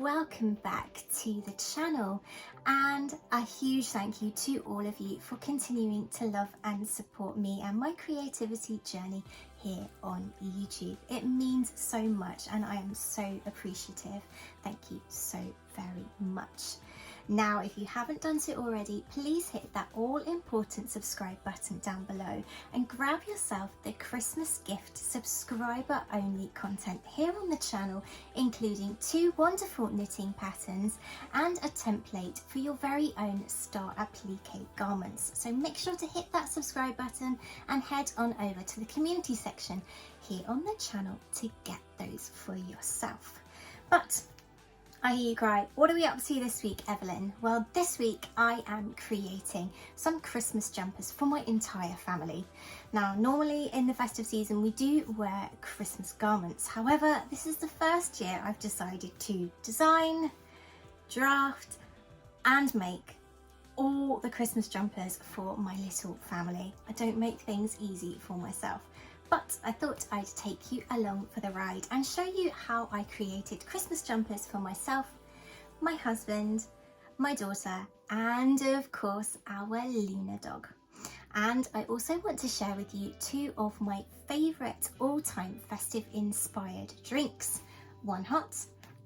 welcome back to the channel, and a huge thank you to all of you for continuing to love and support me and my creativity journey here on YouTube. It means so much and I am so appreciative. Thank you so very much. Now, if you haven't done so already, please hit that all important subscribe button down below and grab yourself the Christmas gift subscriber only content here on the channel, including 2 wonderful knitting patterns and a template for your very own star applique garments. So make sure to hit that subscribe button and head on over to the community section here on the channel to get those for yourself. But I hear you cry, what are we up to this week, Evelyn? Well, this week I am creating some Christmas jumpers for my entire family. Now, normally in the festive season we do wear Christmas garments. However, this is the first year I've decided to design, draft and make all the Christmas jumpers for my little family. I don't make things easy for myself. But I thought I'd take you along for the ride and show you how I created Christmas jumpers for myself, my husband, my daughter, and of course our Luna dog. And I also want to share with you 2 of my favourite all-time festive inspired drinks, one hot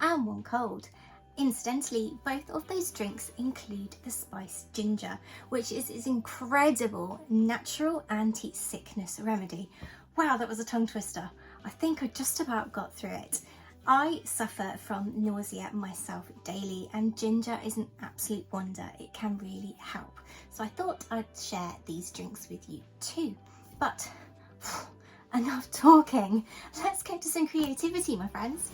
and one cold. Incidentally, both of those drinks include the spiced ginger, which is its incredible natural anti-sickness remedy. Wow, that was a tongue twister. I think I just about got through it. I suffer from nausea myself daily, and ginger is an absolute wonder. It can really help. So I thought I'd share these drinks with you too. But enough talking. Let's get to some creativity, my friends.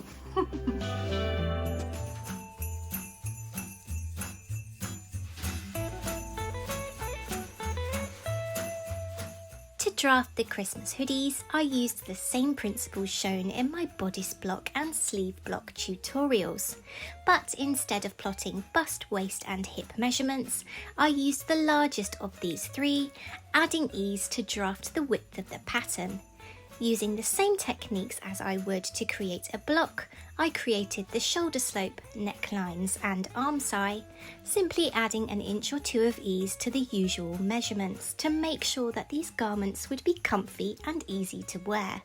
To draft the Christmas hoodies, I used the same principles shown in my bodice block and sleeve block tutorials. But instead of plotting bust, waist and hip measurements, I used the largest of these 3, adding ease to draft the width of the pattern. Using the same techniques as I would to create a block, I created the shoulder slope, necklines and arm side, simply adding an inch or 2 of ease to the usual measurements to make sure that these garments would be comfy and easy to wear.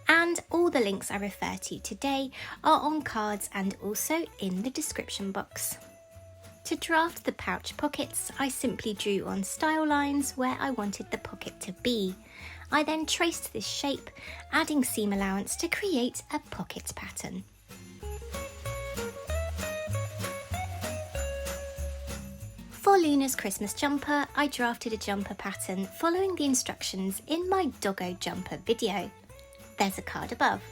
And all the links I refer to today are on cards and also in the description box. To draft the pouch pockets, I simply drew on style lines where I wanted the pocket to be. I then traced this shape, adding seam allowance to create a pocket pattern. For Luna's Christmas jumper, I drafted a jumper pattern following the instructions in my doggo jumper video. There's a card above.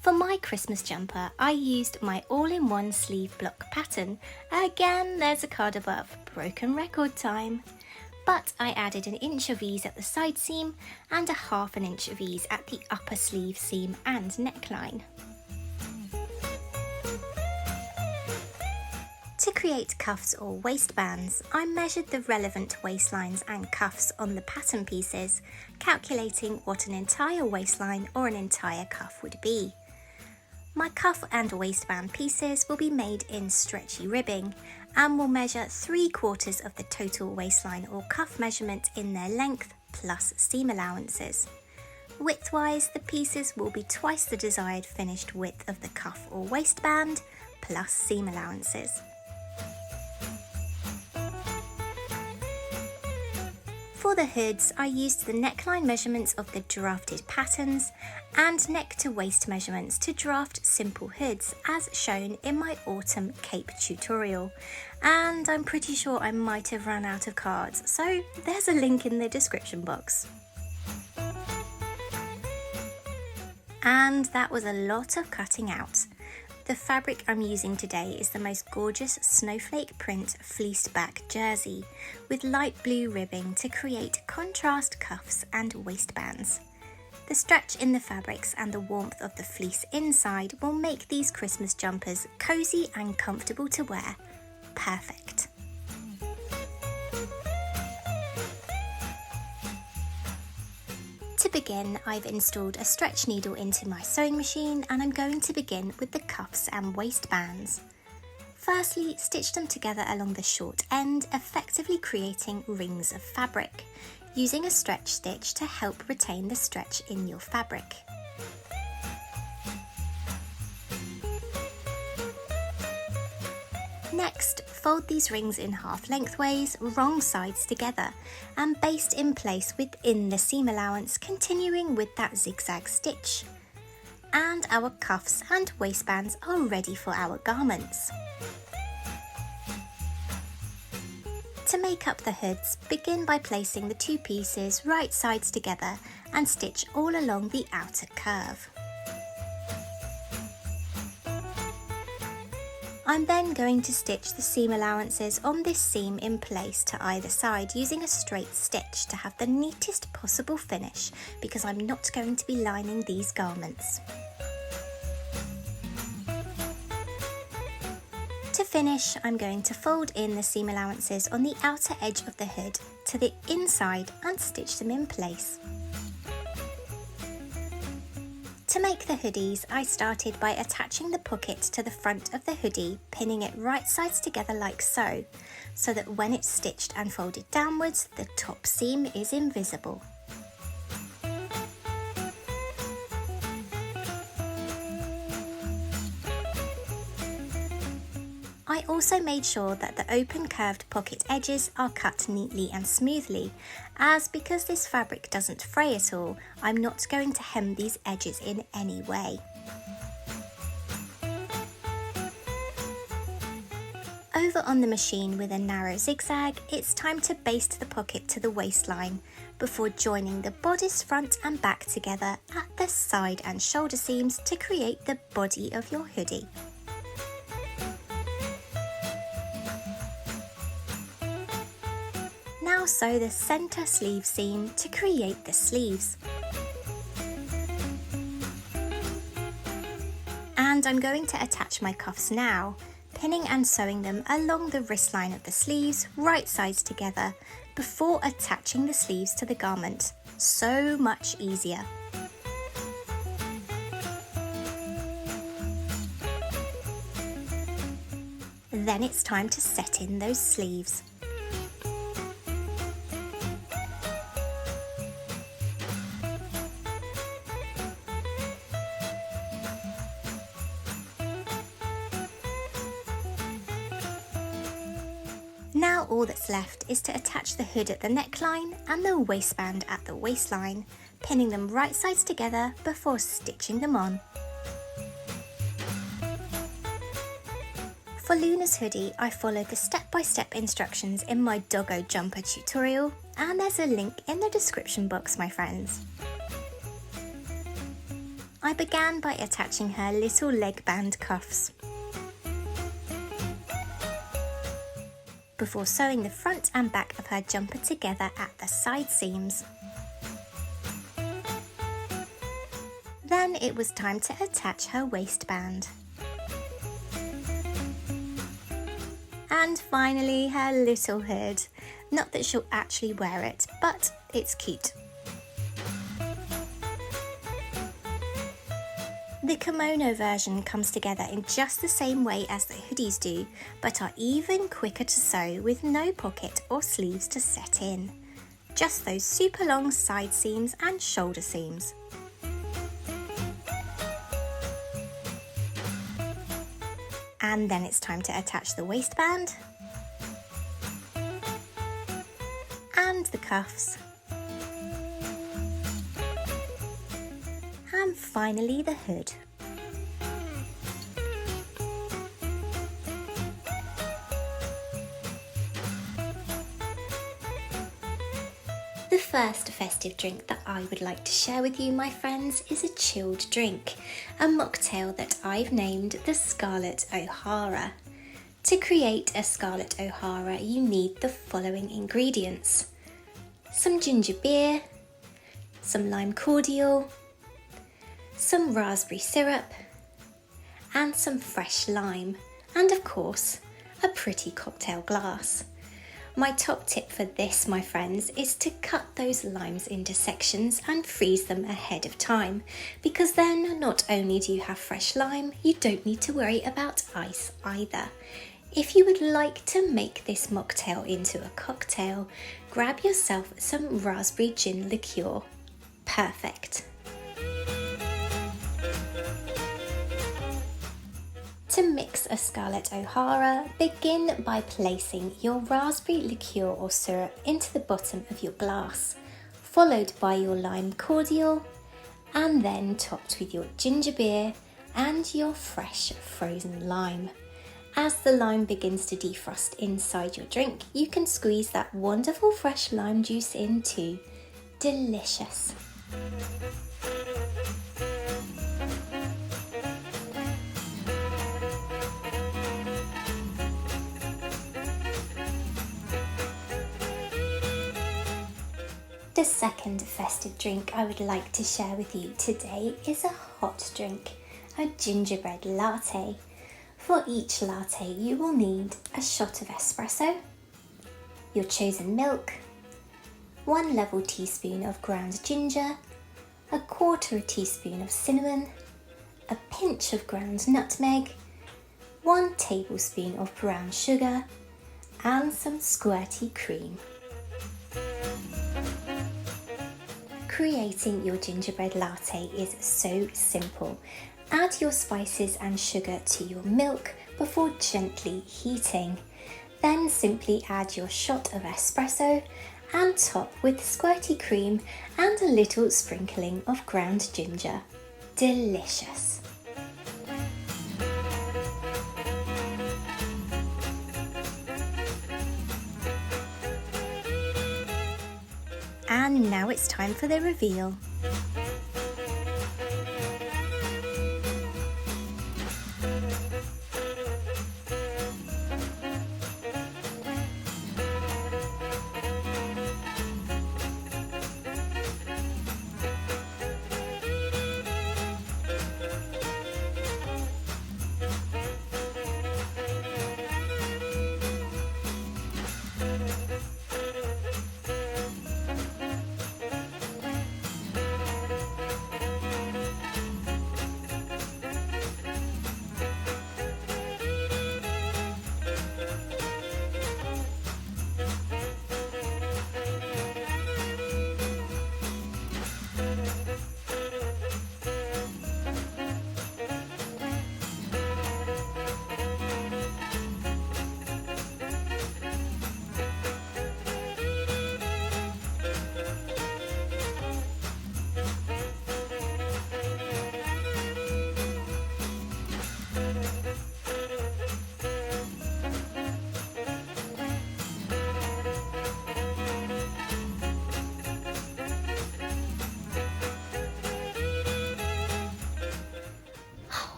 For my Christmas jumper, I used my all-in-one sleeve block pattern. Again, there's a card above, broken record time. But I added an inch of ease at the side seam and a ½ an inch of ease at the upper sleeve seam and neckline. To create cuffs or waistbands, I measured the relevant waistlines and cuffs on the pattern pieces, calculating what an entire waistline or an entire cuff would be. My cuff and waistband pieces will be made in stretchy ribbing and will measure 3/4 of the total waistline or cuff measurement in their length plus seam allowances. Width-wise, the pieces will be twice the desired finished width of the cuff or waistband plus seam allowances. For the hoods, I used the neckline measurements of the drafted patterns and neck to waist measurements to draft simple hoods as shown in my autumn cape tutorial. And I'm pretty sure I might have run out of cards, so there's a link in the description box. And that was a lot of cutting out. The fabric I'm using today is the most gorgeous snowflake print fleeced back jersey with light blue ribbing to create contrast cuffs and waistbands. The stretch in the fabrics and the warmth of the fleece inside will make these Christmas jumpers cozy and comfortable to wear. Perfect. To begin, I've installed a stretch needle into my sewing machine and I'm going to begin with the cuffs and waistbands. Firstly, stitch them together along the short end, effectively creating rings of fabric, using a stretch stitch to help retain the stretch in your fabric. Next, fold these rings in half lengthways, wrong sides together, and baste in place within the seam allowance, continuing with that zigzag stitch. And our cuffs and waistbands are ready for our garments. To make up the hoods, begin by placing the two pieces right sides together and stitch all along the outer curve. I'm then going to stitch the seam allowances on this seam in place to either side using a straight stitch to have the neatest possible finish, because I'm not going to be lining these garments. To finish, I'm going to fold in the seam allowances on the outer edge of the hood to the inside and stitch them in place. To make the hoodies, I started by attaching the pocket to the front of the hoodie, pinning it right sides together like so that when it's stitched and folded downwards, the top seam is invisible. I also made sure that the open curved pocket edges are cut neatly and smoothly, as because this fabric doesn't fray at all, I'm not going to hem these edges in any way. Over on the machine with a narrow zigzag, it's time to baste the pocket to the waistline before joining the bodice front and back together at the side and shoulder seams to create the body of your hoodie. Now sew the centre sleeve seam to create the sleeves. And I'm going to attach my cuffs now, pinning and sewing them along the wristline of the sleeves, right sides together, before attaching the sleeves to the garment. So much easier. Then it's time to set in those sleeves. Now all that's left is to attach the hood at the neckline and the waistband at the waistline, pinning them right sides together before stitching them on. For Luna's hoodie, I followed the step-by-step instructions in my doggo jumper tutorial, and there's a link in the description box, my friends. I began by attaching her little leg band cuffs, before sewing the front and back of her jumper together at the side seams. Then it was time to attach her waistband. And finally her little hood. Not that she'll actually wear it, but it's cute. The kimono version comes together in just the same way as the hoodies do, but are even quicker to sew with no pocket or sleeves to set in. Just those super long side seams and shoulder seams. And then it's time to attach the waistband and the cuffs. And finally the hood. The first festive drink that I would like to share with you, my friends, is a chilled drink, a mocktail that I've named the Scarlet O'Hara. To create a Scarlet O'Hara, you need the following ingredients: some ginger beer, some lime cordial, some raspberry syrup, and some fresh lime, and of course, a pretty cocktail glass. My top tip for this, my friends, is to cut those limes into sections and freeze them ahead of time, because then not only do you have fresh lime, you don't need to worry about ice either. If you would like to make this mocktail into a cocktail, grab yourself some raspberry gin liqueur. Perfect. To mix a Scarlett O'Hara, begin by placing your raspberry liqueur or syrup into the bottom of your glass, followed by your lime cordial, and then topped with your ginger beer and your fresh frozen lime. As the lime begins to defrost inside your drink, you can squeeze that wonderful fresh lime juice in too. Delicious. The second festive drink I would like to share with you today is a hot drink, a gingerbread latte. For each latte you will need a shot of espresso, your chosen milk, 1 level teaspoon of ground ginger, 1/4 teaspoon of cinnamon, a pinch of ground nutmeg, 1 tablespoon of brown sugar, and some squirty cream. Creating your gingerbread latte is so simple. Add your spices and sugar to your milk before gently heating. Then simply add your shot of espresso and top with squirty cream and a little sprinkling of ground ginger. Delicious. And now it's time for the reveal.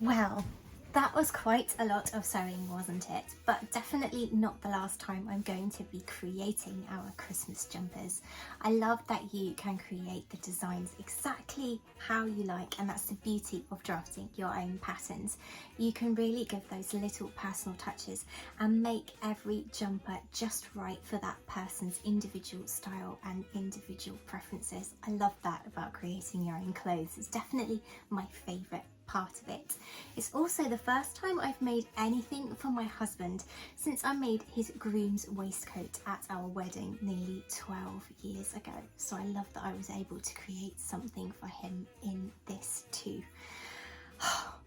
Well, that was quite a lot of sewing, wasn't it? But definitely not the last time I'm going to be creating our Christmas jumpers. I love that you can create the designs exactly how you like, and that's the beauty of drafting your own patterns. You can really give those little personal touches and make every jumper just right for that person's individual style and individual preferences. I love that about creating your own clothes. It's definitely my favourite part of it. It's also the first time I've made anything for my husband since I made his groom's waistcoat at our wedding nearly 12 years ago. So I love that I was able to create something for him in this too.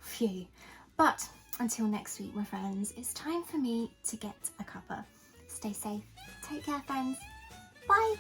Phew. But until next week, my friends, it's time for me to get a cuppa. Stay safe. Take care, friends. Bye.